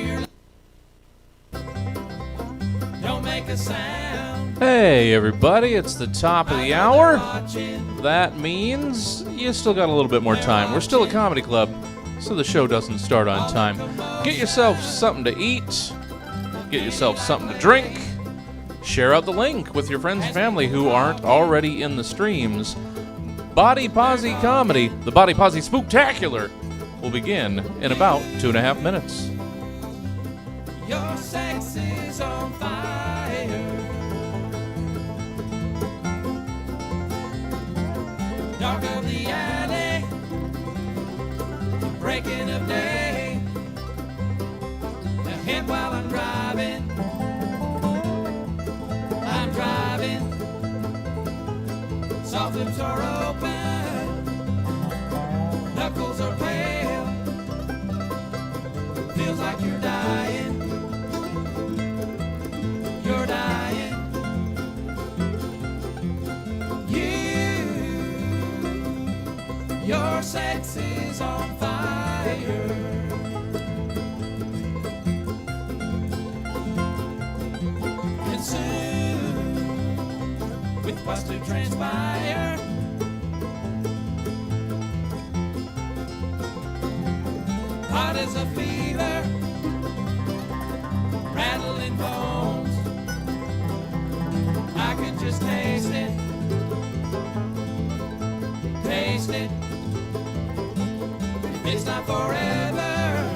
your don't make a sound. Hey everybody, it's the top of the hour. That means you still got a little bit more time. We're still a comedy club, so the show doesn't start on time. Get yourself something to eat. Get yourself something to drink. Share out the link with your friends and family who aren't already in the streams. Body Pozi Comedy, the Body Pozi Spooktacular, will begin in about 2.5 minutes. Your sex is on fire. Dark of the alley, breaking of day. Ahead while I'm driving. Soft lips are open, knuckles are pale. Feels like you're dying. You're dying. Your sex is on fire. And soon, with what's to transpire, hot as a fever, rattling bones. I can just taste it, taste it. It's not forever,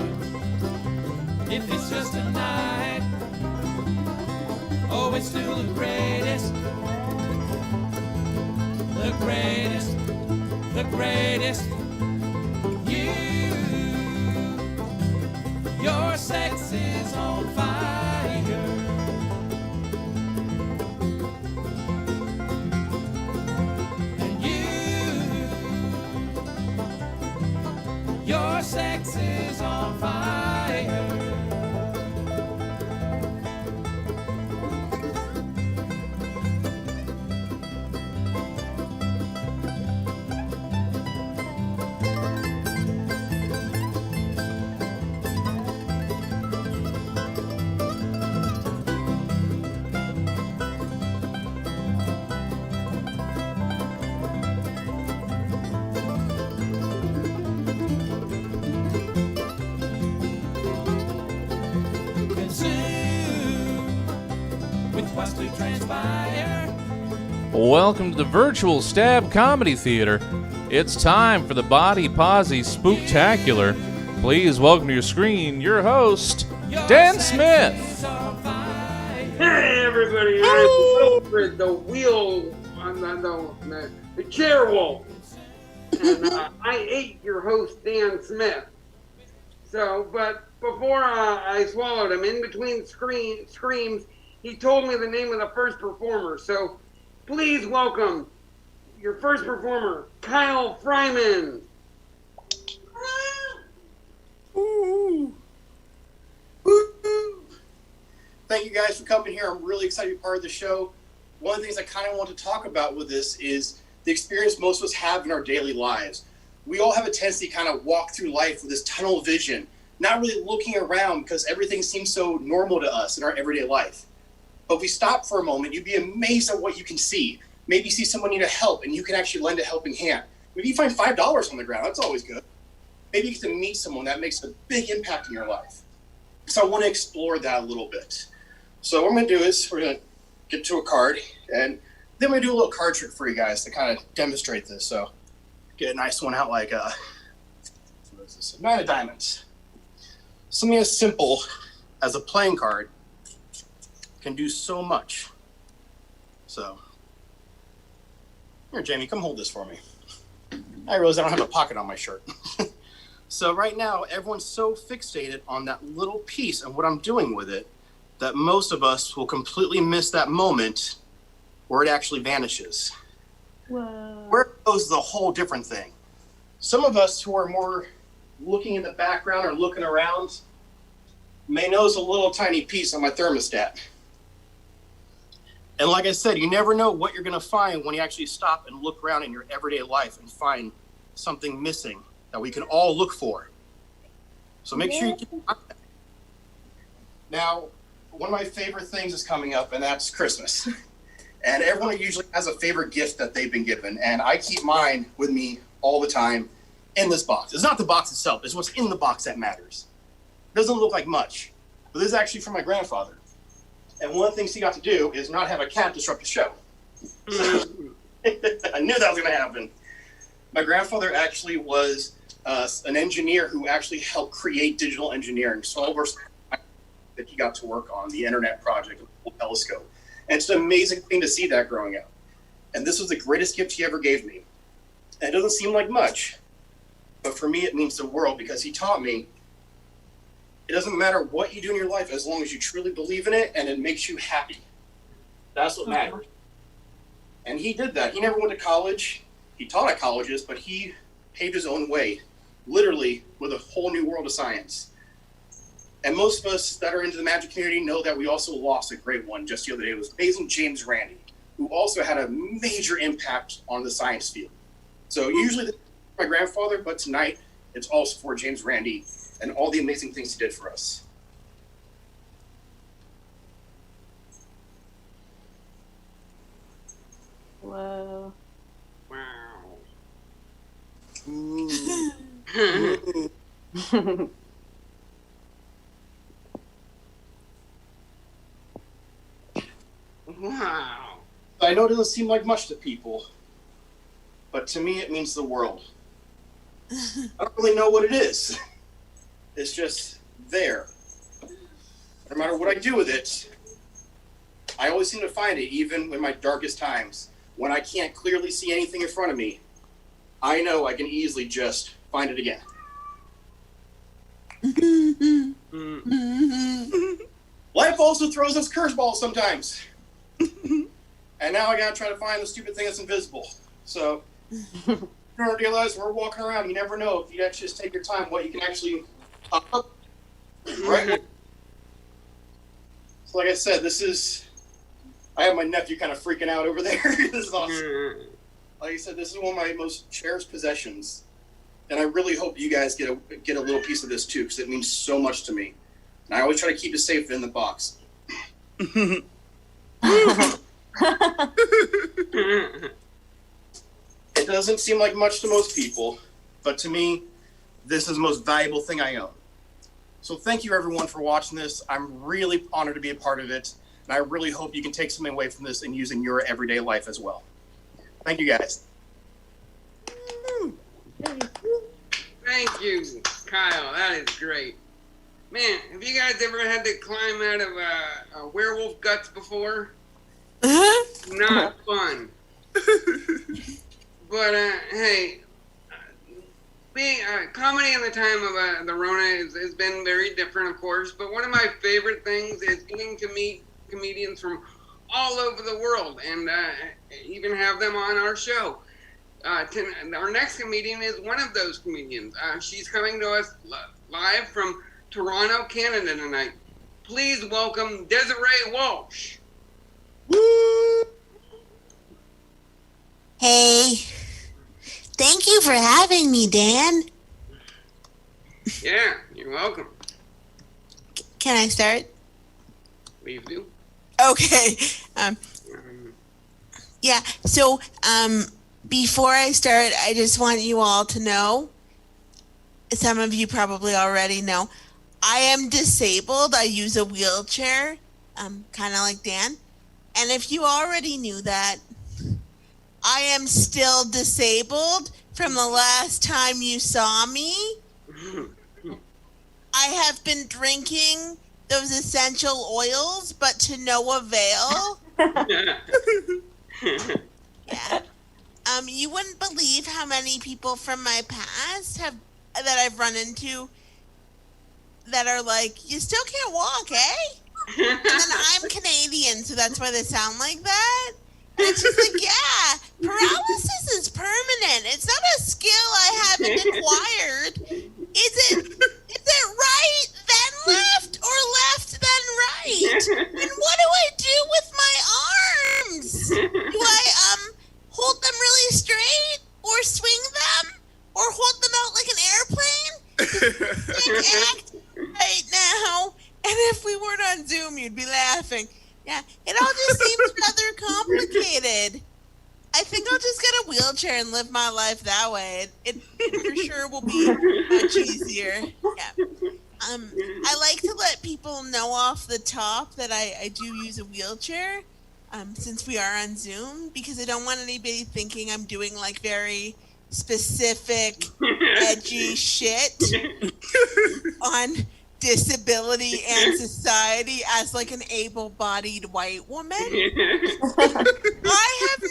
if it's just a night. Oh, it's still the greatest. The greatest, the greatest. Your sex is on fire. And your sex is on fire. Welcome to the virtual Stab Comedy Theater. It's time for the Body Pozi Spooktacular. Please welcome to your screen your host, Dan Smith. Hey everybody, I'm Wilfred, the wheel, the chair wolf, and I ate your host, Dan Smith. So, but before I swallowed him, in between screams, he told me the name of the first performer. So, please welcome your first performer, Kyle Fryman. Ooh. Ooh. Thank you guys for coming here. I'm really excited to be part of the show. One of the things I kind of want to talk about with this is the experience most of us have in our daily lives. We all have a tendency to kind of walk through life with this tunnel vision, not really looking around because everything seems so normal to us in our everyday life. But if we stop for a moment, you'd be amazed at what you can see. Maybe you see someone need a help and you can actually lend a helping hand. Maybe you find $5 on the ground. That's always good. Maybe you get to meet someone that makes a big impact in your life. So I want to explore that a little bit. So what I'm going to do is we're going to get to a card, and then we're going to do a little card trick for you guys to kind of demonstrate this. So get a nice one out like what is this? 9 of diamonds. Something as simple as a playing card can do so much. So here, Jamie, come hold this for me. I realize I don't have a pocket on my shirt. So right now, everyone's so fixated on that little piece and what I'm doing with it that most of us will completely miss that moment where it actually vanishes. Whoa. Where it goes is a whole different thing. Some of us who are more looking in the background or looking around may notice a little tiny piece on my thermostat. And like I said, you never know what you're going to find when you actually stop and look around in your everyday life and find something missing that we can all look for. So make sure you keep Now, one of my favorite things is coming up, and that's Christmas. And everyone usually has a favorite gift that they've been given, and I keep mine with me all the time in this box. It's not the box itself, it's what's in the box that matters. It doesn't look like much, but this is actually from my grandfather. And one of the things he got to do is not have a cat disrupt the show. So, I knew that was going to happen. My grandfather actually was an engineer who actually helped create digital engineering. So over that he got to work on the internet project, the telescope. And it's an amazing thing to see that growing up. And this was the greatest gift he ever gave me. And it doesn't seem like much, but for me it means the world, because he taught me it doesn't matter what you do in your life as long as you truly believe in it and it makes you happy. That's what matters. And he did that. He never went to college. He taught at colleges, but he paved his own way, literally with a whole new world of science. And most of us that are into the magic community know that we also lost a great one just the other day. It was amazing James Randi, who also had a major impact on the science field. So usually this is my grandfather, but tonight it's also for James Randi and all the amazing things he did for us. Whoa. Wow. Wow. I know it doesn't seem like much to people, but to me it means the world. I don't really know what it is. It's just there. No matter what I do with it, I always seem to find it, even in my darkest times. When I can't clearly see anything in front of me, I know I can easily just find it again. Life also throws us curveballs sometimes. And now I gotta try to find the stupid thing that's invisible. So, you don't realize we're walking around, you never know if you actually just take your time what you can actually pop up. Right? So like I said, I have my nephew kind of freaking out over there. This is awesome. Like I said, this is one of my most cherished possessions. And I really hope you guys get a little piece of this too, because it means so much to me. And I always try to keep it safe in the box. It doesn't seem like much to most people, but to me, this is the most valuable thing I own. So thank you everyone for watching this. I'm really honored to be a part of it, and I really hope you can take something away from this and use in your everyday life as well. Thank you guys. Thank you, Kyle. That is great. Man, have you guys ever had to climb out of a werewolf guts before? Not fun. But hey, being comedy in the time of the Rona has been very different, of course. But one of my favorite things is getting to meet comedians from all over the world and even have them on our show. Our next comedian is one of those comedians. She's coming to us live from Toronto, Canada tonight. Please welcome Desiree Walsh. Woo! Hey, thank you for having me, Dan. Yeah, you're welcome. Can I start? Please do. Okay. Yeah, so before I start, I just want you all to know, some of you probably already know, I am disabled. I use a wheelchair, kind of like Dan. And if you already knew that, I am still disabled from the last time you saw me. I have been drinking those essential oils, but to no avail. Yeah. You wouldn't believe how many people from my past that I've run into that are like, you still can't walk, eh? And then I'm Canadian, so that's why they sound like that. And it's just like, yeah, paralysis is permanent. It's not a skill I haven't acquired. Is it right, then left, or left, then right? And what do I do with my arms? Do I hold them really straight, or swing them, or hold them out like an airplane? Act right now. And if we were to you'd be laughing. Yeah, it all just seems rather complicated. I think I'll just get a wheelchair and live my life that way. It for sure will be much easier. Yeah. I like to let people know off the top that I do use a wheelchair, since we are on Zoom, because I don't want anybody thinking I'm doing like very specific, edgy shit on disability and society as like an able-bodied white woman. I have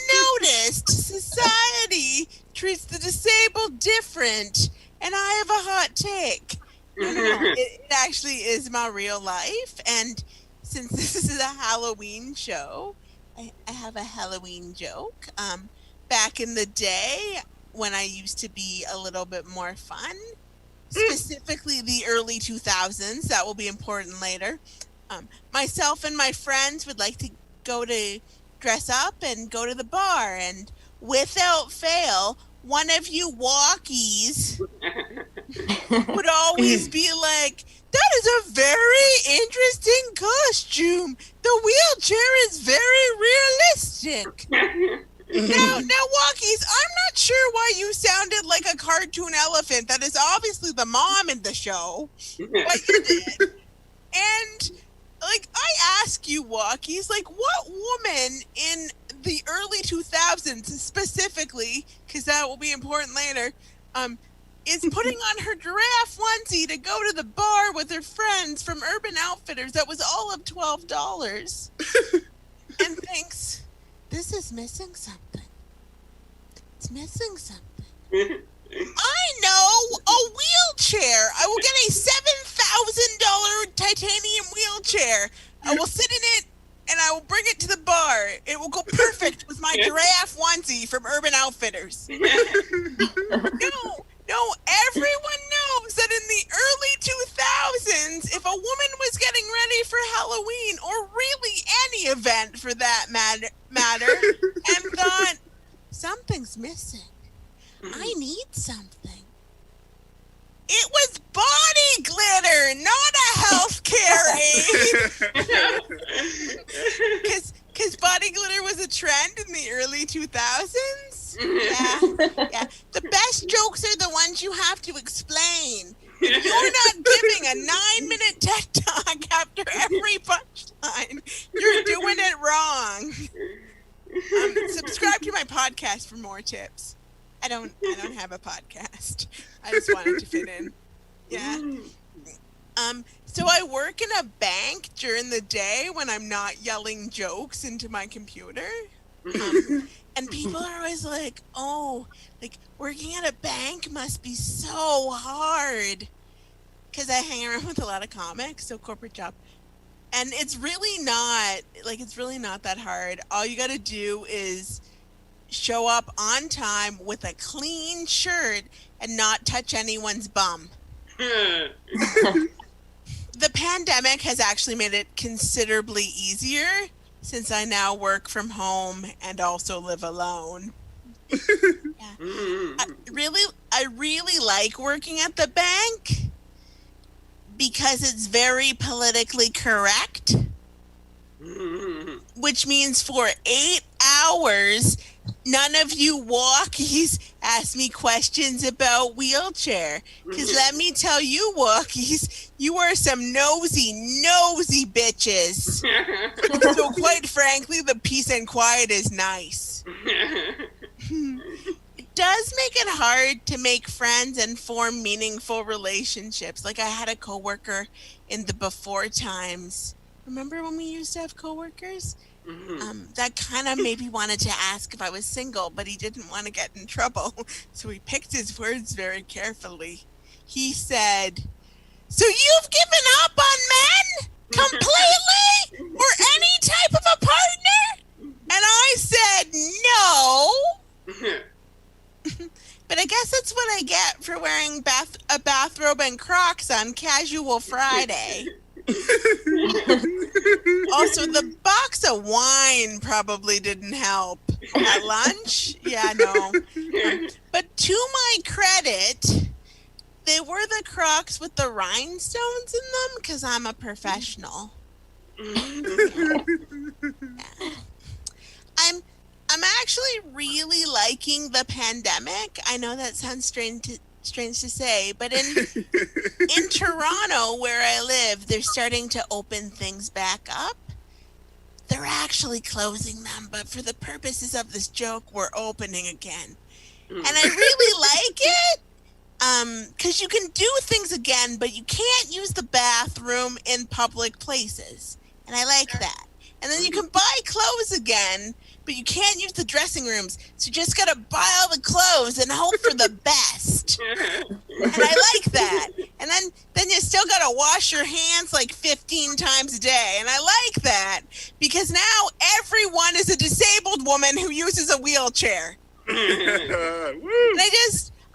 noticed society treats the disabled different, and I have a hot take. It actually is my real life, and since this is a Halloween show, I have a Halloween joke. Back in the day, when I used to be a little bit more fun, specifically the early 2000s, that will be important later, myself and my friends would like to go to dress up and go to the bar, and without fail, one of you walkies would always be like, that is a very interesting costume. The wheelchair is very realistic. Now, walkies, I'm not sure why you sounded like a cartoon elephant. That is obviously the mom in the show. But you did. And, like, I ask you, walkies, like, what woman in the early 2000s specifically, because that will be important later, is putting on her giraffe onesie to go to the bar with her friends from Urban Outfitters that was all of $12 and thinks, this is missing something. It's missing something. I know, a wheelchair. I will get a $7,000 titanium wheelchair. I will sit in it and I will bring it to the bar. It will go perfect with my giraffe onesie from Urban Outfitters. No, everyone knows that in the early 2000s, if a woman was getting ready for Halloween, or really any event for that matter, and thought, something's missing, I need something, it was body glitter, not a healthcare aid. Because body glitter was a trend in the early 2000s. Yeah. The best jokes are the ones you have to explain. If you're not giving a 9-minute TED Talk after every punchline, you're doing it wrong. Subscribe to my podcast for more tips. I don't have a podcast. I just wanted to fit in. Yeah. So I work in a bank during the day when I'm not yelling jokes into my computer. And people are always like, oh, like working at a bank must be so hard. Because I hang around with a lot of comics, so corporate job. And it's really not that hard. All you got to do is show up on time with a clean shirt and not touch anyone's bum. The pandemic has actually made it considerably easier since I now work from home and also live alone. Yeah. I really like working at the bank because it's very politically correct, which means for 8 hours, none of you walkies ask me questions about wheelchair. Because let me tell you, walkies, you are some nosy bitches. So quite frankly, the peace and quiet is nice. It does make it hard to make friends and form meaningful relationships. Like I had a coworker in the before times. Remember when we used to have coworkers? That kind of maybe wanted to ask if I was single, but he didn't want to get in trouble. So he picked his words very carefully. He said, so you've given up on men completely? Or any type of a partner? And I said, no. But I guess that's what I get for wearing a bathrobe and Crocs on Casual Friday. Also, the box of wine probably didn't help at lunch. Yeah, no. But to my credit, they were the Crocs with the rhinestones in them because I'm a professional. I'm actually really liking the pandemic. I know that sounds strange to say, but in Toronto, where I live, they're starting to open things back up. They're actually closing them, but for the purposes of this joke, we're opening again. And I really like it. Because you can do things again, but you can't use the bathroom in public places. And I like that. And then you can buy clothes again, but you can't use the dressing rooms. So you just got to buy all the clothes and hope for the best. And I like that. And then you still got to wash your hands like 15 times a day. And I like that because now everyone is a disabled woman who uses a wheelchair. And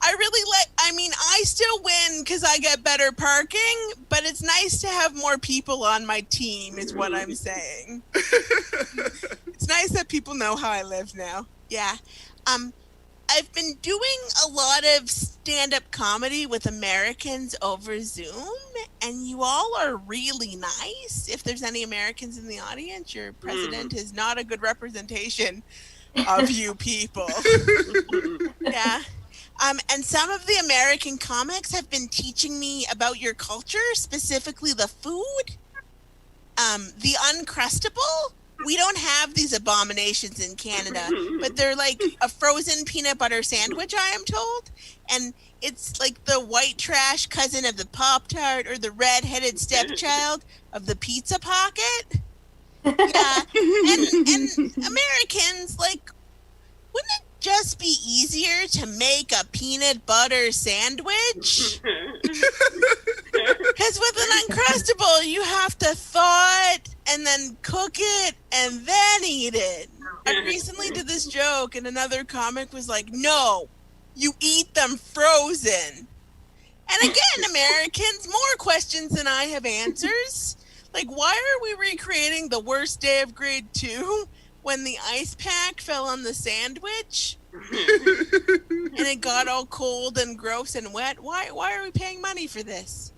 I really like, I mean, I still win because I get better parking, but it's nice to have more people on my team is what I'm saying. It's nice that people know how I live now. Yeah. I've been doing a lot of stand-up comedy with Americans over Zoom, and you all are really nice. If there's any Americans in the audience, your president is not a good representation of you people. Yeah. And some of the American comics have been teaching me about your culture, specifically the food. The Uncrustable. We don't have these abominations in Canada, but they're like a frozen peanut butter sandwich, I am told. And it's like the white trash cousin of the Pop-Tart or the red-headed stepchild of the Pizza Pocket. Yeah. And Americans, like, wouldn't it just be easier to make a peanut butter sandwich? Because with an Uncrustable, you have to thaw it and then cook it and then eat it. I recently did this joke and another comic was like, no, you eat them frozen. And again, Americans, more questions than I have answers. Like, why are we recreating the worst day of grade 2 when the ice pack fell on the sandwich and it got all cold and gross and wet? Why are we paying money for this?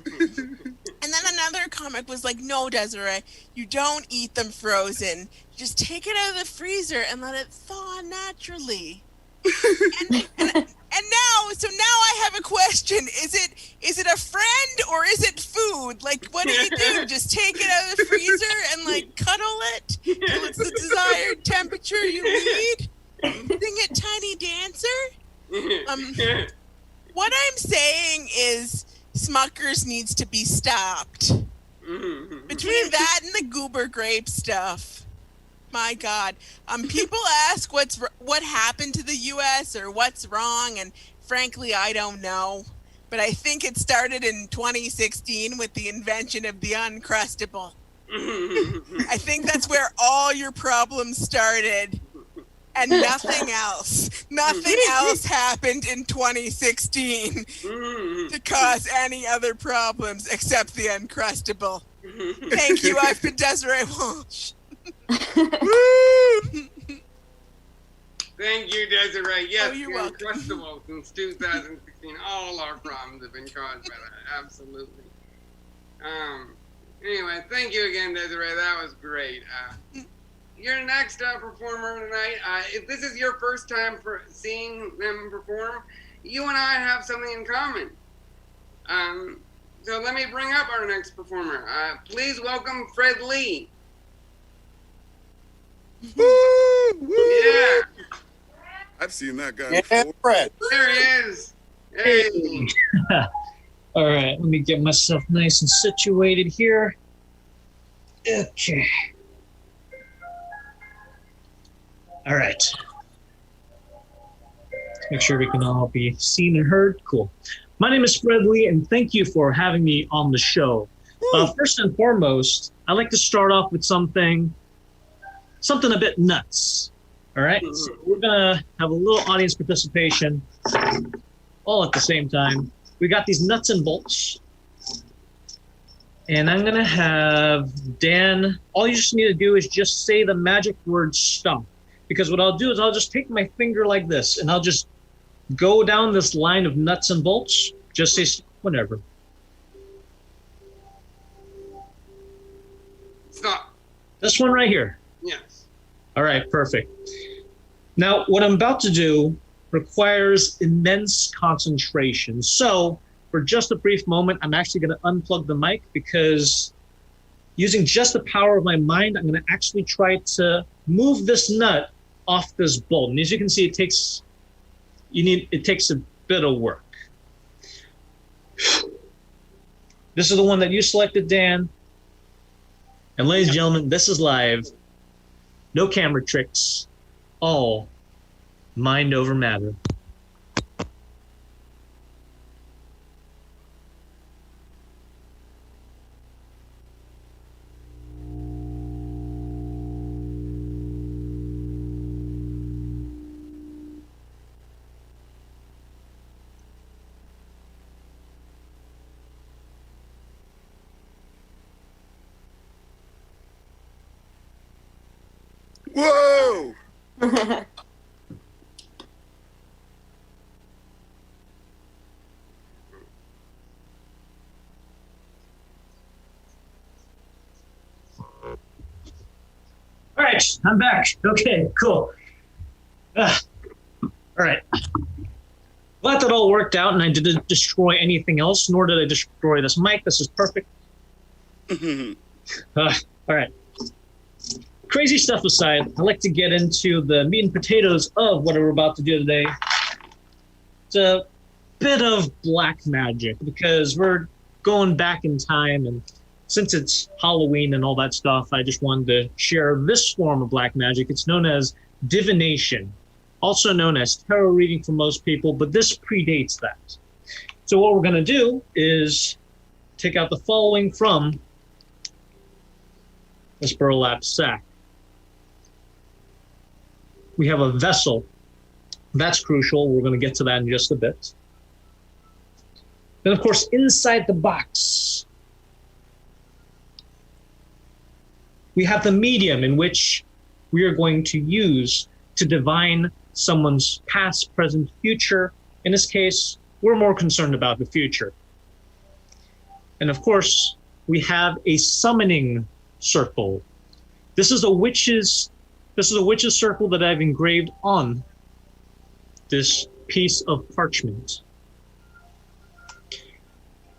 And then another comic was like, no, Desiree, you don't eat them frozen. Just take it out of the freezer and let it thaw naturally. And now I have a question. Is it a friend or is it food? Like, what do you do? Just take it out of the freezer and like cuddle it till it's the desired temperature you need? Sing it, Tiny Dancer? What I'm saying is Smuckers needs to be stopped. Between that and the goober grape stuff. My God. People ask what happened to the U.S. or what's wrong, and frankly, I don't know. But I think it started in 2016 with the invention of the Uncrustable. I think that's where all your problems started, and nothing else. Nothing else happened in 2016 to cause any other problems except the Uncrustable. Thank you. I've been Desiree Walsh. Thank you, Desiree. Yes, you're the welcome. Uncrustables since 2016. All our problems have been caused by that. Absolutely. Anyway, thank you again, Desiree. That was great. Your next performer tonight, if this is your first time for seeing them perform, you and I have something in common. So let me bring up our next performer. Please welcome Fred Lee. Woo! Yeah. I've seen that guy Yeah, before. Fred. There he is. Hey. All right, let me get myself nice and situated here. Okay. All right. Let's make sure we can all be seen and heard. Cool. My name is Fred Lee, and thank you for having me on the show. First and foremost, I'd like to start off with something a bit nuts. All right, so we're gonna have a little audience participation all at the same time. We got these nuts and bolts, and I'm gonna have Dan. All you just need to do is just say the magic word "stop," because what I'll do is I'll just take my finger like this, and I'll just go down this line of nuts and bolts. Just say stop whenever. This one right here. Yes. All right, perfect. Now, what I'm about to do requires immense concentration. So, for just a brief moment, I'm actually going to unplug the mic because using just the power of my mind, I'm going to actually try to move this nut off this bolt. And as you can see, it takes a bit of work. This is the one that you selected, Dan. And ladies and gentlemen, this is live. No camera tricks. All mind over matter. Whoa! All right, I'm back. Okay, cool. All right. Glad that all worked out and I didn't destroy anything else, nor did I destroy this mic. This is perfect. All right. Crazy stuff aside, I'd like to get into the meat and potatoes of what we're about to do today. It's a bit of black magic because we're going back in time, and since it's Halloween and all that stuff, I just wanted to share this form of black magic. It's known as divination, also known as tarot reading for most people, but this predates that. So what we're going to do is take out the following from this burlap sack. We have a vessel. That's crucial. We're going to get to that in just a bit. Then, of course, inside the box, we have the medium in which we are going to use to divine someone's past, present, future. In this case, we're more concerned about the future. And of course, we have a summoning circle. This is a witch's circle that I've engraved on this piece of parchment.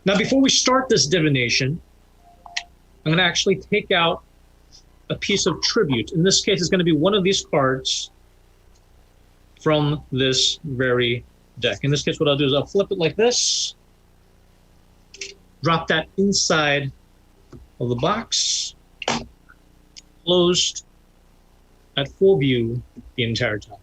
Now, before we start this divination, I'm going to actually take out a piece of tribute. In this case, it's going to be one of these cards from this very deck. In this case, what I'll do is I'll flip it like this, drop that inside of the box, closed at full view the entire time.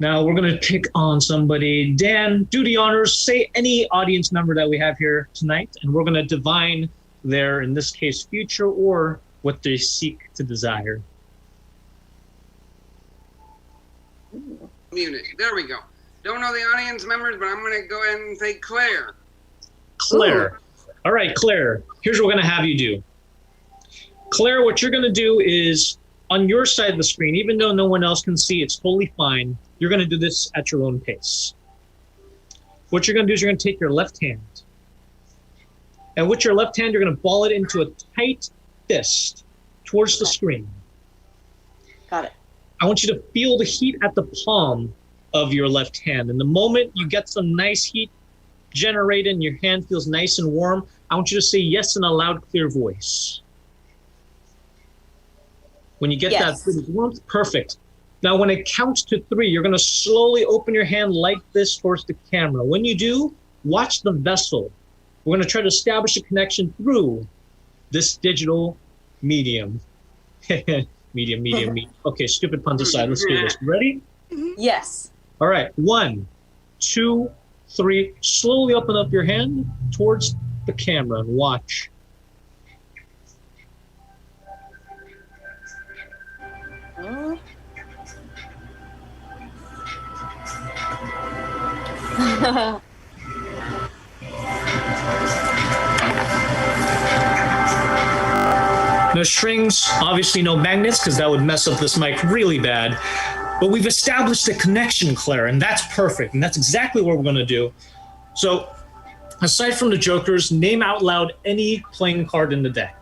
Now we're going to pick on somebody. Dan, do the honors, say any audience member that we have here tonight, and we're going to divine their, in this case, future or what they seek to desire. Muted. There we go. Don't know the audience members, but I'm going to go ahead and say Claire. Claire. All right, Claire, here's what we're going to have you do. Claire, what you're going to do is on your side of the screen, even though no one else can see, it's totally fine. You're going to do this at your own pace. What you're going to do is you're going to take your left hand. And with your left hand, you're going to ball it into a tight fist towards the screen. Got it. I want you to feel the heat at the palm of your left hand. And the moment you get some nice heat generated and your hand feels nice and warm, I want you to say yes in a loud, clear voice. When you get Yes. that warmth, perfect. Now, when it counts to 3, you're going to slowly open your hand like this towards the camera. When you do, watch the vessel. We're going to try to establish a connection through this digital medium. medium. Okay, stupid puns aside. Let's do this. Ready? Yes. All right. 1, 2, 3. Slowly open up your hand towards the camera and watch. No strings, obviously no magnets, because that would mess up this mic really bad. But we've established a connection, Claire, and that's perfect. And that's exactly what we're going to do. So Aside from the jokers, name out loud any playing card in the deck.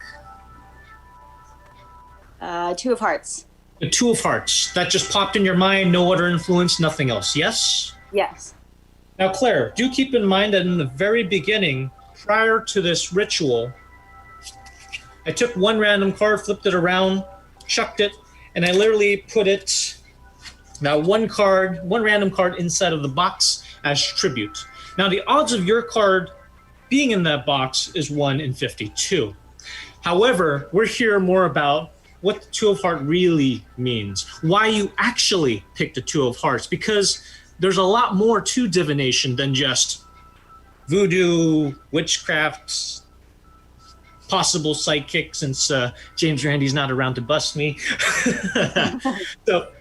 Two of hearts. The Two of Hearts. That just popped in your mind, no other influence, nothing else. Yes? Yes. Now, Claire, do keep in mind that in the very beginning, prior to this ritual, I took one random card, flipped it around, chucked it, and I literally put it, now one random card inside of the box as tribute. Now, the odds of your card being in that box is 1 in 52. However, we're here more about what the Two of Hearts really means, why you actually picked the Two of Hearts, because there's a lot more to divination than just voodoo, witchcraft, possible psychic, since James Randy's not around to bust me. So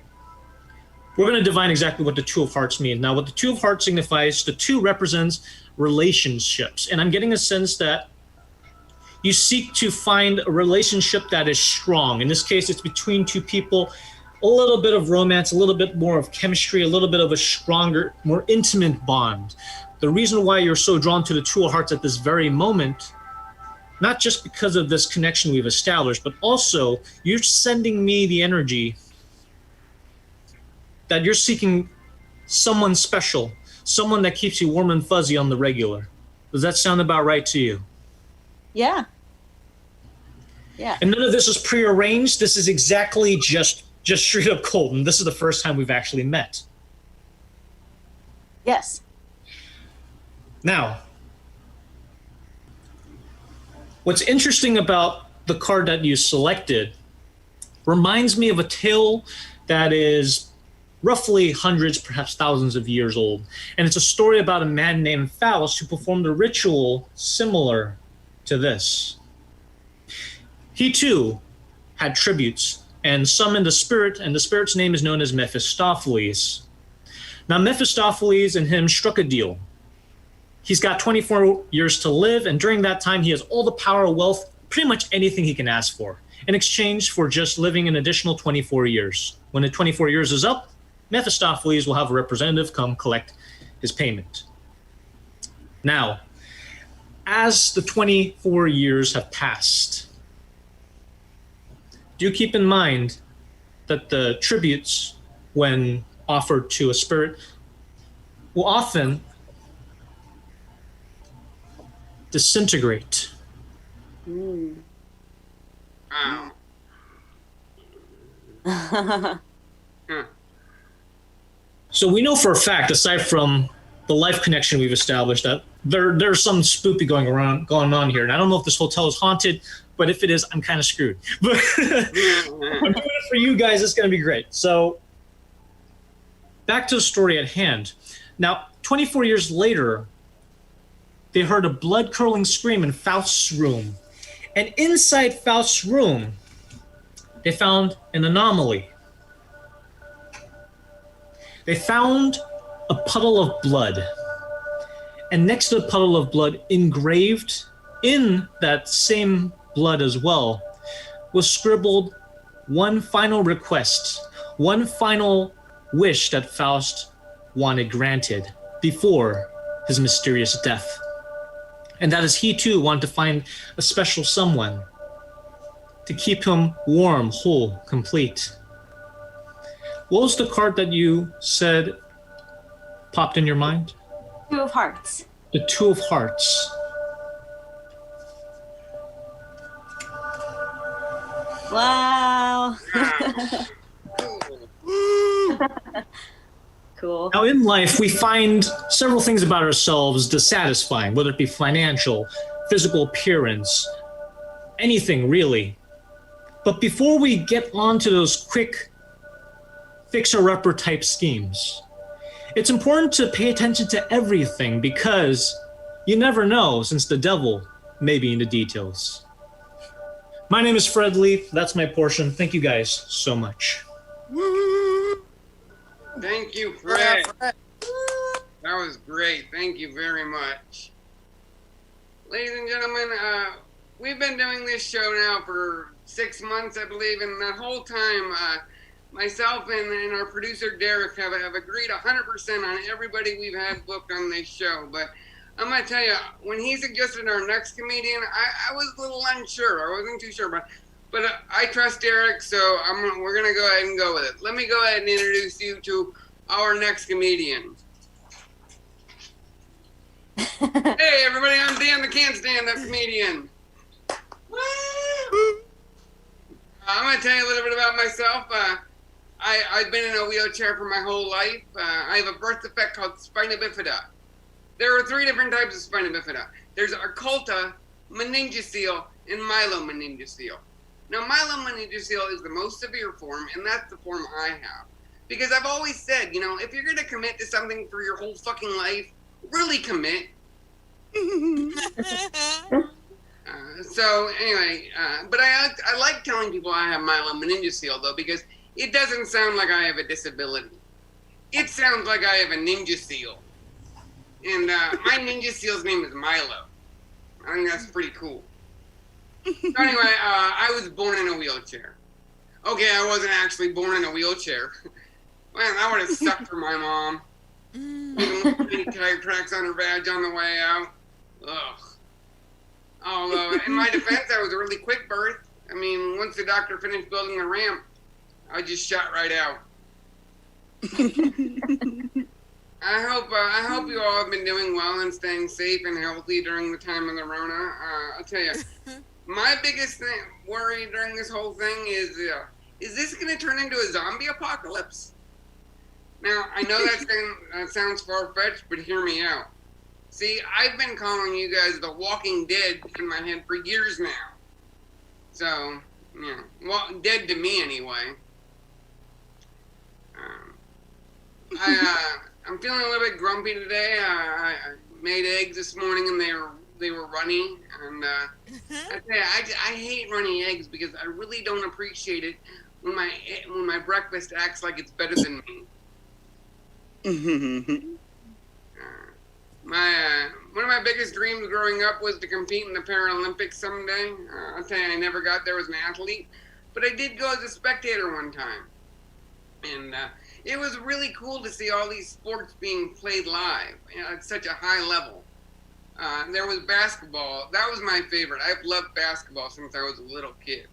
we're going to divine exactly what the Two of Hearts means. Now, what the Two of Hearts signifies, the two represents relationships. And I'm getting a sense that you seek to find a relationship that is strong. In this case, it's between two people, a little bit of romance, a little bit more of chemistry, a little bit of a stronger, more intimate bond. The reason why you're so drawn to the Two of Hearts at this very moment, not just because of this connection we've established, but also you're sending me the energy that you're seeking someone special, someone that keeps you warm and fuzzy on the regular. Does that sound about right to you? Yeah. Yeah. And none of this is prearranged. This is exactly just straight up cold. And this is the first time we've actually met. Yes. Now, what's interesting about the card that you selected reminds me of a tale that is roughly hundreds, perhaps thousands of years old. And it's a story about a man named Faust who performed a ritual similar to this. He too had tributes and summoned a spirit, and the spirit's name is known as Mephistopheles. Now, Mephistopheles and him struck a deal. He's got 24 years to live, and during that time, he has all the power, wealth, pretty much anything he can ask for, in exchange for just living an additional 24 years. When the 24 years is up, Mephistopheles will have a representative come collect his payment. Now, as the 24 years have passed, do keep in mind that the tributes, when offered to a spirit, will often disintegrate. Mm. Wow. So we know for a fact, aside from the life connection we've established, that there's some spoopy going on here. And I don't know if this hotel is haunted, but if it is, I'm kind of screwed. But I'm doing it for you guys. It's going to be great. So back to the story at hand. Now, 24 years later, they heard a blood-curdling scream in Faust's room. And inside Faust's room, they found an anomaly. They found a puddle of blood. And next to the puddle of blood, engraved in that same blood as well, was scribbled one final request, one final wish that Faust wanted granted before his mysterious death. And that is he too wanted to find a special someone to keep him warm, whole, complete. What was the card that you said popped in your mind? Two of hearts. The Two of Hearts. Wow. Cool. Now, in life, we find several things about ourselves dissatisfying, whether it be financial, physical appearance, anything really. But before we get on to those quick fixer-upper type schemes, it's important to pay attention to everything, because you never know, since the devil may be in the details. My name is Fred Lee. That's my portion. Thank you guys so much. Thank you, Fred. That was great. Thank you very much. Ladies and gentlemen, we've been doing this show now for 6 months, I believe, and that whole time, myself and our producer Derek have agreed 100% on everybody we've had booked on this show. But I'm gonna tell you, when he suggested our next comedian, I was a little unsure. I wasn't too sure, but I trust Eric, so we're gonna go ahead and go with it. Let me go ahead and introduce you to our next comedian. Hey everybody, I'm Dan the Can't Stand Up Comedian. I'm gonna tell you a little bit about myself. I've been in a wheelchair for my whole life. I have a birth defect called spina bifida. There are 3 different types of spina bifida. There's occulta, meningocele, and myelomeningocele. Now, myelomeningocele is the most severe form, and that's the form I have. Because I've always said, if you're going to commit to something for your whole fucking life, really commit. So, anyway, but I like telling people I have myelomeningocele, though, because it doesn't sound like I have a disability. It sounds like I have a ninja seal. And my ninja seal's name is Milo. I think that's pretty cool. So anyway, I was born in a wheelchair. Okay, I wasn't actually born in a wheelchair. Man, that would have sucked for my mom. Any tire tracks on her badge on the way out. Ugh. Although, in my defense, I was a really quick birth. I mean, once the doctor finished building the ramp, I just shot right out. I hope you all have been doing well and staying safe and healthy during the time of the Rona. I'll tell you, my biggest worry during this whole thing is this going to turn into a zombie apocalypse? Now, I know that sounds far-fetched, but hear me out. See, I've been calling you guys the Walking Dead in my head for years now. So, well, dead to me anyway. I'm feeling a little bit grumpy today. I made eggs this morning and they were runny, and I hate runny eggs because I really don't appreciate it when my breakfast acts like it's better than me. One of my biggest dreams growing up was to compete in the Paralympics someday. I'll tell you, I never got there as an athlete, but I did go as a spectator one time, and it was really cool to see all these sports being played live at such a high level. There was basketball. That was my favorite. I've loved basketball since I was a little kid.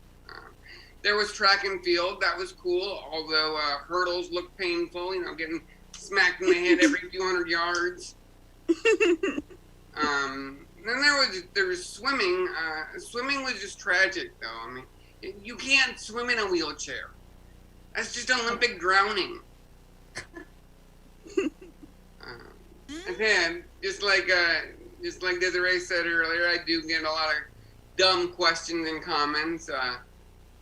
There was track and field. That was cool, although hurdles looked painful, getting smacked in the head every few hundred yards. Then there was swimming. Swimming was just tragic, though. I mean, you can't swim in a wheelchair. That's just Olympic drowning. And then, just like Desiree said earlier, I do get a lot of dumb questions and comments.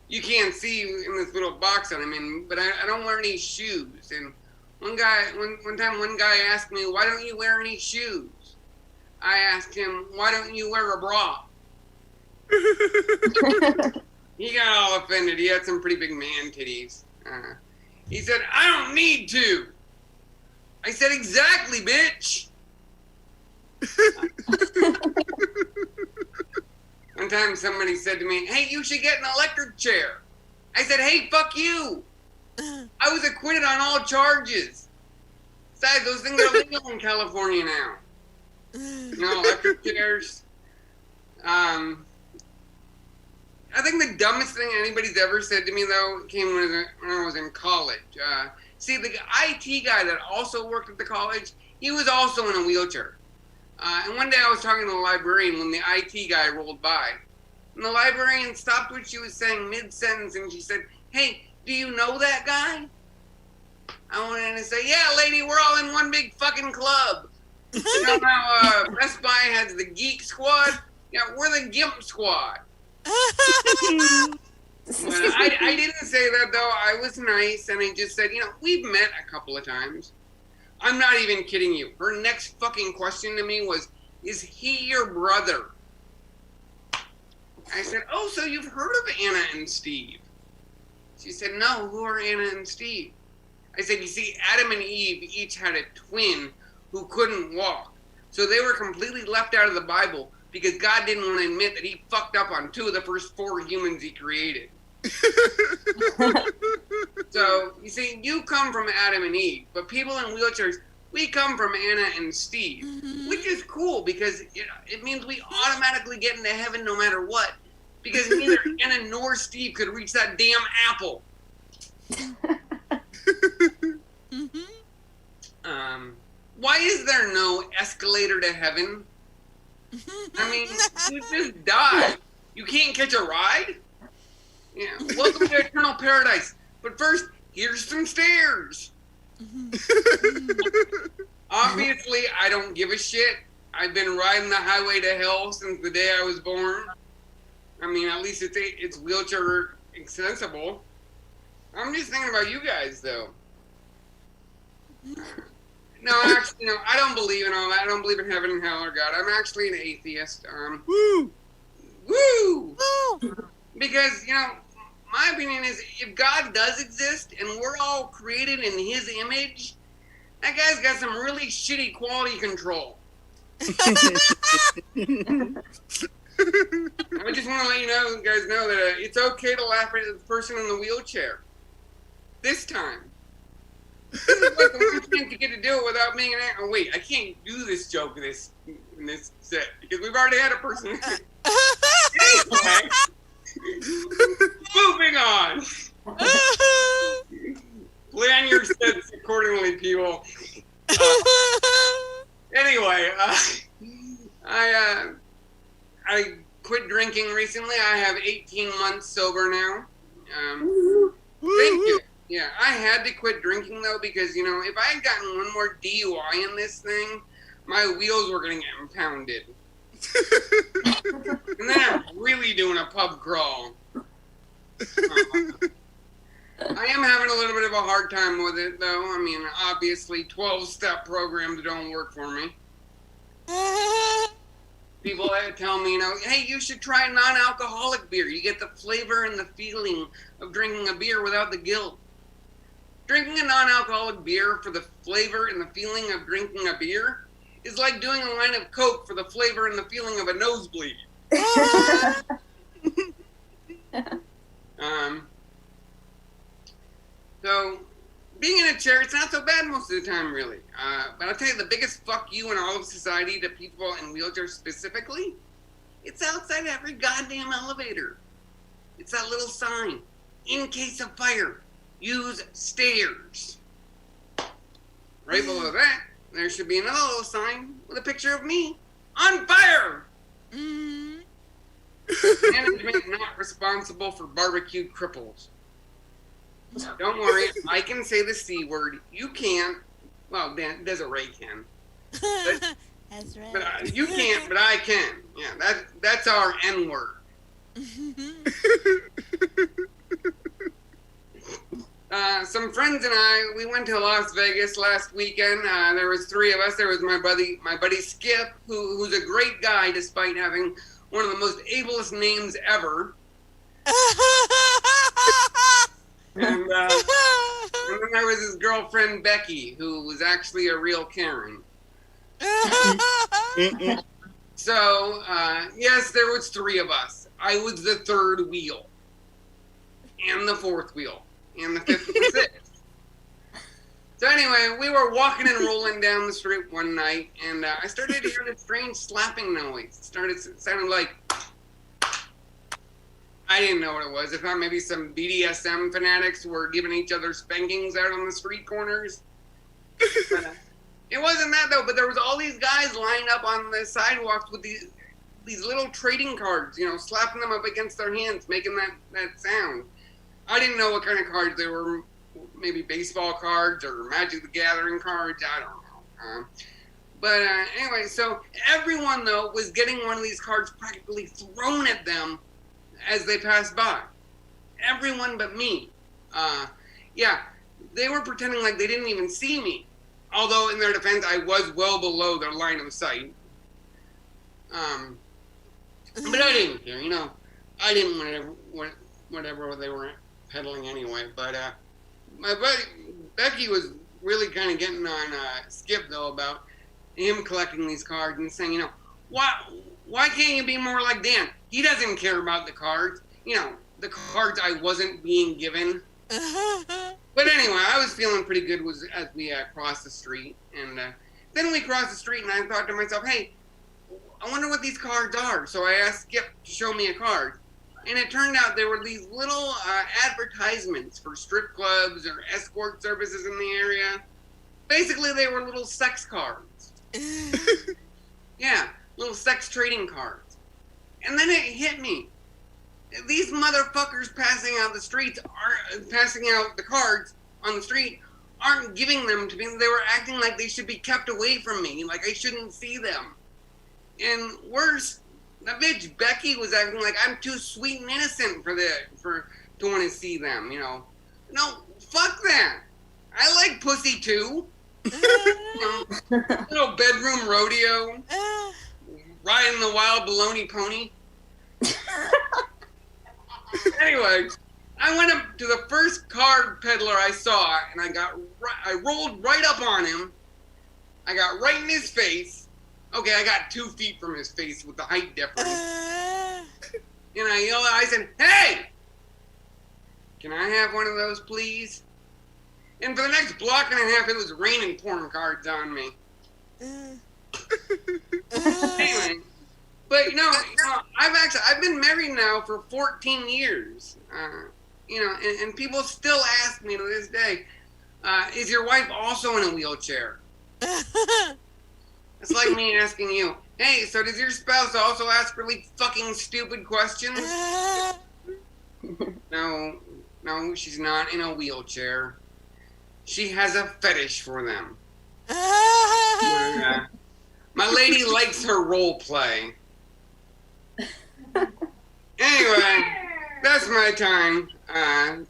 You can't see in this little box that I'm in, but I don't wear any shoes. And one time one guy asked me, "Why don't you wear any shoes?" I asked him, "Why don't you wear a bra?" He got all offended. He had some pretty big man titties. He said, "I don't need to." I said, "Exactly, bitch." One time somebody said to me, "Hey, you should get an electric chair." I said, "Hey, fuck you. I was acquitted on all charges. Besides, those things are legal in California now." Electric chairs. I think the dumbest thing anybody's ever said to me, though, came when I was in college. See, the IT guy that also worked at the college, he was also in a wheelchair. And one day I was talking to the librarian when the IT guy rolled by. And the librarian stopped what she was saying mid-sentence, and she said, "Hey, do you know that guy?" I went in and said, "Yeah, lady, we're all in one big fucking club. You know how Best Buy has the Geek Squad? Yeah, we're the Gimp Squad." I didn't say that, though. I was nice, and I just said, we've met a couple of times. I'm not even kidding you. Her next fucking question to me was, "Is he your brother?" I said, "Oh, so you've heard of Anna and Steve?" She said, "No, who are Anna and Steve?" I said, "You see, Adam and Eve each had a twin who couldn't walk. So they were completely left out of the Bible because God didn't want to admit that he fucked up on 2 of the first 4 humans he created." So, you see, you come from Adam and Eve, but people in wheelchairs we come from Anna and Steve, which is cool because it means we automatically get into heaven no matter what. Because neither Anna nor Steve could reach that damn apple. Why is there no escalator to heaven? I mean, you just die. You can't catch a ride? Yeah. Welcome to eternal paradise. But first, here's some stairs. Obviously, I don't give a shit. I've been riding the highway to hell since the day I was born. I mean, at least it's wheelchair accessible. I'm just thinking about you guys, though. No, actually, no, I don't believe in all that. I don't believe in heaven and hell or God. I'm actually an atheist. Woo! Because, my opinion is if God does exist and we're all created in his image, that guy's got some really shitty quality control. I just want to let you guys know that it's okay to laugh at the person in the wheelchair. This time. This is like the one thing to get to do it without being an actor. Oh, wait, I can't do this joke in this set because we've already had a person. Anyway, moving on. Plan your sets accordingly, people. Anyway, I quit drinking recently. I have 18 months sober now. Thank you. Yeah, I had to quit drinking, though, because, if I had gotten one more DUI in this thing, my wheels were going to get impounded. And then I'm really doing a pub crawl. I am having a little bit of a hard time with it, though. I mean, obviously, 12-step programs don't work for me. People tell me, hey, you should try non-alcoholic beer. You get the flavor and the feeling of drinking a beer without the guilt. Drinking a non-alcoholic beer for the flavor and the feeling of drinking a beer is like doing a line of Coke for the flavor and the feeling of a nosebleed. So, being in a chair, it's not so bad most of the time, really. But I'll tell you, the biggest fuck you in all of society to people in wheelchairs specifically, it's outside every goddamn elevator. It's that little sign. In case of fire, use stairs. Right below that, there should be another little sign with a picture of me on fire. Management not responsible for barbecued cripples. Don't worry, I can say the C word. You can't. Well, Desiree can. That's right. But you can't, but I can. Yeah, that's our N word. Some friends and I, we went to Las Vegas last weekend. There was 3 of us. There was my buddy Skip, who's a great guy despite having one of the most ablest names ever. And then there was his girlfriend Becky, who was actually a real Karen. So, yes, there was 3 of us. I was the 3rd wheel, and the 4th wheel, and the 5th and 6th. So anyway, we were walking and rolling down the street one night, and I started hearing a strange slapping noise. It sounded like, I didn't know what it was. I thought maybe some BDSM fanatics were giving each other spankings out on the street corners. But, it wasn't that, though, but there was all these guys lined up on the sidewalks with these little trading cards, slapping them up against their hands, making that sound. I didn't know what kind of cards they were, maybe baseball cards or Magic the Gathering cards, I don't know. But anyway, so everyone, though, was getting one of these cards practically thrown at them as they passed by. Everyone but me. Yeah, they were pretending like they didn't even see me. Although, in their defense, I was well below their line of sight. But I didn't care, I didn't whatever they were peddling anyway. But my buddy, Becky was really kind of getting on Skip, though, about him collecting these cards and saying, why can't you be more like Dan? He doesn't care about the cards. The cards I wasn't being given. But anyway, I was feeling pretty good as we crossed the street. And then we crossed the street, and I thought to myself, hey, I wonder what these cards are. So I asked Skip to show me a card. And it turned out there were these little advertisements for strip clubs or escort services in the area. Basically, they were little sex cards. Yeah, little sex trading cards. And then it hit me. These motherfuckers passing out the cards on the street aren't giving them to me. They were acting like they should be kept away from me, like I shouldn't see them. And worse, the bitch Becky was acting like I'm too sweet and innocent to want to see them. No, fuck that. I like pussy too. Little bedroom rodeo, riding the wild baloney pony. Anyway, I went up to the first card peddler I saw, and I rolled right up on him. I got right in his face. Okay, I got 2 feet from his face with the height difference. And I yelled, I said, hey! Can I have one of those, please? And for the next block and a half, it was raining porn cards on me. Anyway, but I've been married now for 14 years. And people still ask me to this day, is your wife also in a wheelchair? It's like me asking you, hey, so does your spouse also ask really fucking stupid questions? No, she's not in a wheelchair. She has a fetish for them. My lady likes her role play. Anyway, that's my time.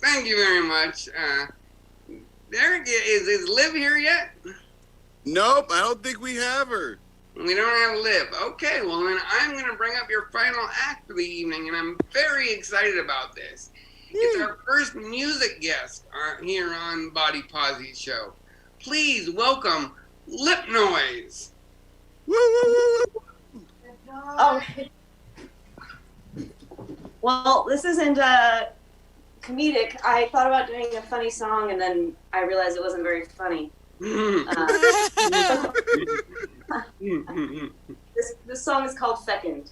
Thank you very much. Derek, is Liv here yet? Nope, I don't think we have her. We don't have Liv. Okay, well then I'm going to bring up your final act for the evening, and I'm very excited about this. It's our first music guest here on Body Pozi's show. Please welcome Lip Noise. Woo, woo, woo. Oh. Well, this isn't comedic. I thought about doing a funny song, and then I realized it wasn't very funny. This song is called Fecund.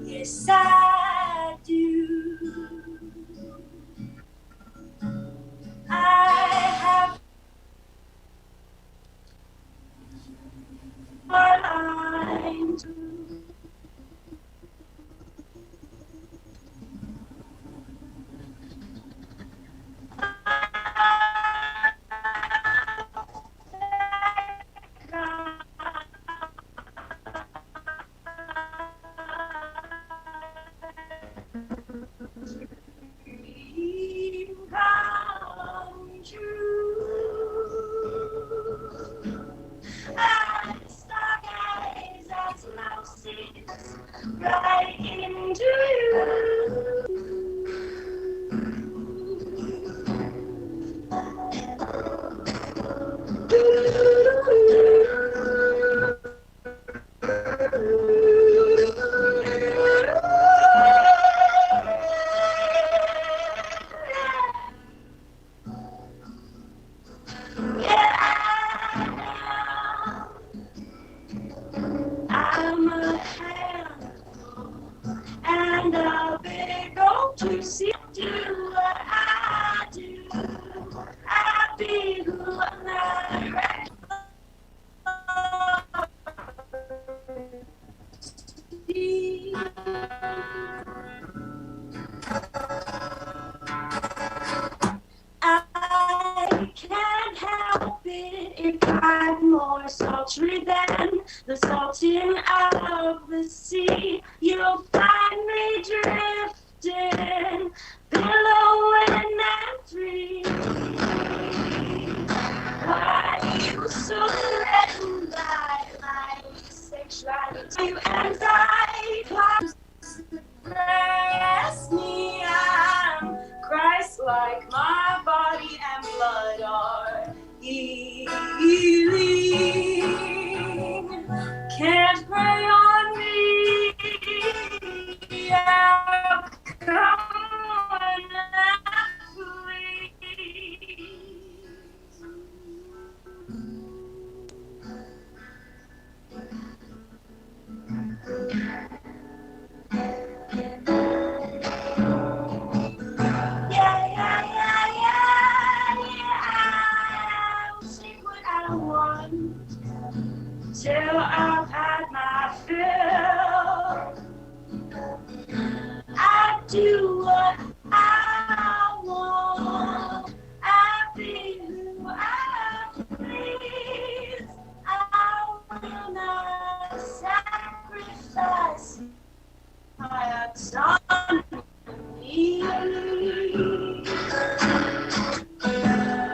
Yes, I do. I have line to come true. I stargaze as mouses right into you. I'm a handful and a big old juicy. Do what I do. I be who I'm not. I can't help it if I'm more sultry than the salting of the sea. You'll find me drifting, billowing and free. Why you so threatened by my sexuality? You and I bless me, I'm Christ-like, my body and blood are do what I want. I'll be who I please. I will not sacrifice my autonomy.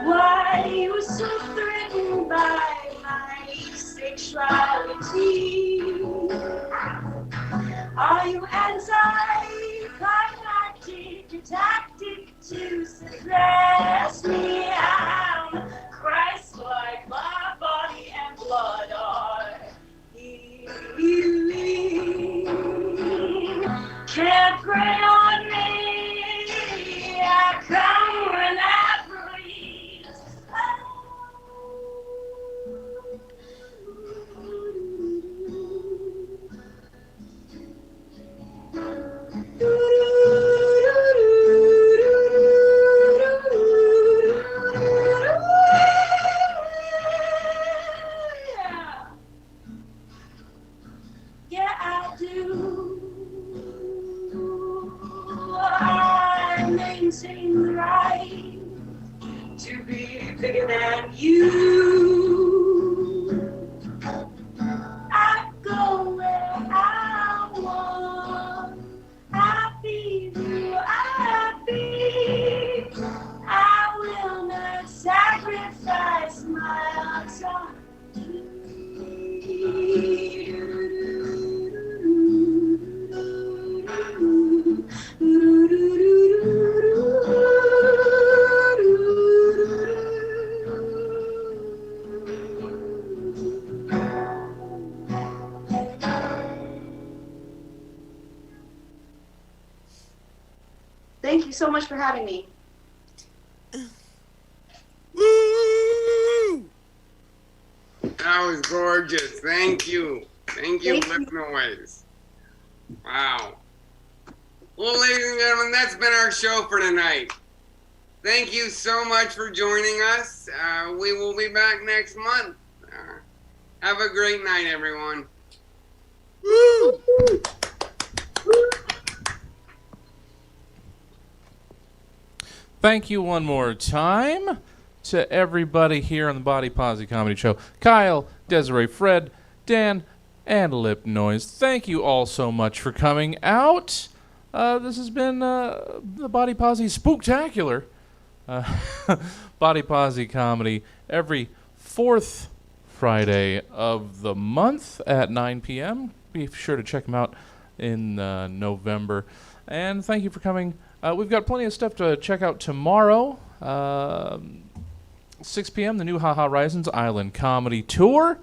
Why you were so threatened by my sexuality? Are you anti-climactic, a tactic to suppress me? I'm Christ-like, my body and blood are healing. Can't prey on me, I come when I breathe. Yeah, I do. I maintain the right to be bigger than you. I go where I want. I be who I be. I will not sacrifice my Thank you so much for having me. Woo! That was gorgeous. Thank you. Thank you, Lip Noise. Wow. Well, ladies and gentlemen, that's been our show for tonight. Thank you so much for joining us. We will be back next month. Have a great night, everyone. Woo! Thank you one more time to everybody here on the Body Pozi Comedy Show. Kyle, Desiree, Fred, Dan, and Lip Noise. Thank you all so much for coming out. This has been the Body Pozi Spooktacular. Body Pozi Comedy every fourth Friday of the month at 9 p.m. Be sure to check them out in November. And thank you for coming. We've got plenty of stuff to check out tomorrow. 6 p.m., the new Ha Ha Risings Island Comedy Tour.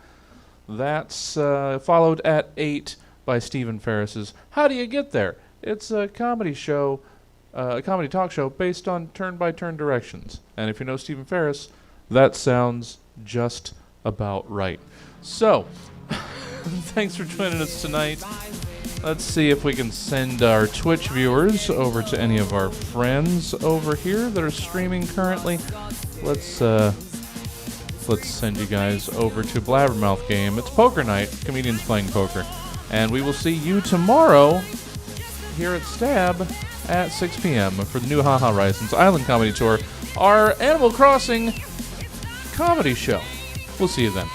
That's followed at 8 by Stephen Ferris's How Do You Get There? It's a comedy show, a comedy talk show based on turn-by-turn directions. And if you know Stephen Ferris, that sounds just about right. So, thanks for joining us tonight. Let's see if we can send our Twitch viewers over to any of our friends over here that are streaming currently. Let's send you guys over to Blabbermouth Game. It's poker night, comedians playing poker. And we will see you tomorrow here at Stab at 6 p.m. for the new Ha Ha Risings Island Comedy Tour, our Animal Crossing comedy show. We'll see you then.